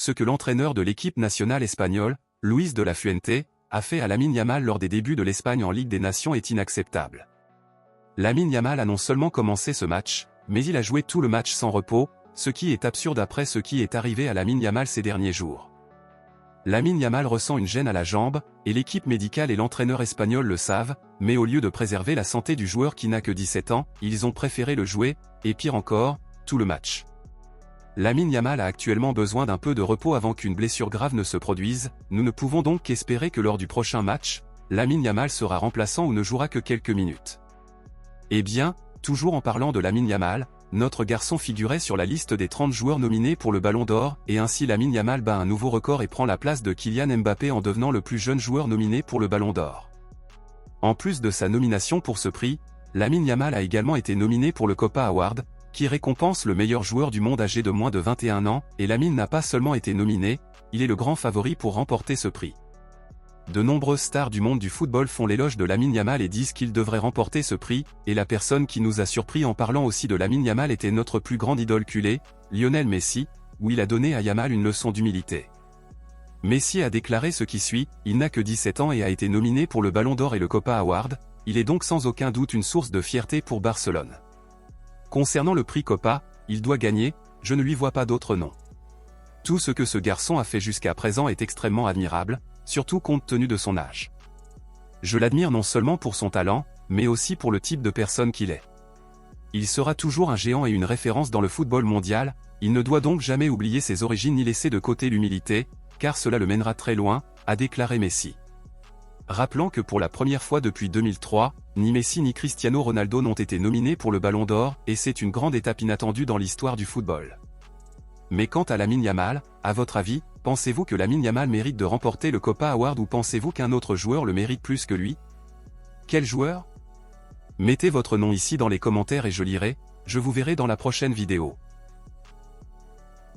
ce que l'entraîneur de l'équipe nationale espagnole, Luis de la Fuente, a fait à Lamine Yamal lors des débuts de l'Espagne en Ligue des Nations est inacceptable. Lamine Yamal a non seulement commencé ce match, mais il a joué tout le match sans repos, ce qui est absurde après ce qui est arrivé à Lamine Yamal ces derniers jours. Lamine Yamal ressent une gêne à la jambe, et l'équipe médicale et l'entraîneur espagnol le savent, mais au lieu de préserver la santé du joueur qui n'a que 17 ans, ils ont préféré le jouer, et pire encore, tout le match. Lamine Yamal a actuellement besoin d'un peu de repos avant qu'une blessure grave ne se produise, nous ne pouvons donc qu'espérer que lors du prochain match, Lamine Yamal sera remplaçant ou ne jouera que quelques minutes. Eh bien, toujours en parlant de Lamine Yamal, notre garçon figurait sur la liste des 30 joueurs nominés pour le Ballon d'Or, et ainsi Lamine Yamal bat un nouveau record et prend la place de Kylian Mbappé en devenant le plus jeune joueur nominé pour le Ballon d'Or. En plus de sa nomination pour ce prix, Lamine Yamal a également été nominé pour le Copa Award, qui récompense le meilleur joueur du monde âgé de moins de 21 ans, et Lamine n'a pas seulement été nominé, il est le grand favori pour remporter ce prix. De nombreuses stars du monde du football font l'éloge de Lamine Yamal et disent qu'il devrait remporter ce prix, et la personne qui nous a surpris en parlant aussi de Lamine Yamal était notre plus grande idole culée, Lionel Messi, où il a donné à Yamal une leçon d'humilité. Messi a déclaré ce qui suit, il n'a que 17 ans et a été nominé pour le Ballon d'Or et le Copa Award, il est donc sans aucun doute une source de fierté pour Barcelone. Concernant le prix Copa, il doit gagner, je ne lui vois pas d'autre nom. Tout ce que ce garçon a fait jusqu'à présent est extrêmement admirable, surtout compte tenu de son âge. Je l'admire non seulement pour son talent, mais aussi pour le type de personne qu'il est. Il sera toujours un géant et une référence dans le football mondial, il ne doit donc jamais oublier ses origines ni laisser de côté l'humilité, car cela le mènera très loin, a déclaré Messi. Rappelons que pour la première fois depuis 2003, ni Messi ni Cristiano Ronaldo n'ont été nominés pour le Ballon d'Or, et c'est une grande étape inattendue dans l'histoire du football. Mais quant à Lamine Yamal, à votre avis, pensez-vous que Lamine Yamal mérite de remporter le Copa Award ou pensez-vous qu'un autre joueur le mérite plus que lui? Quel joueur? Mettez votre nom ici dans les commentaires et je lirai, je vous verrai dans la prochaine vidéo.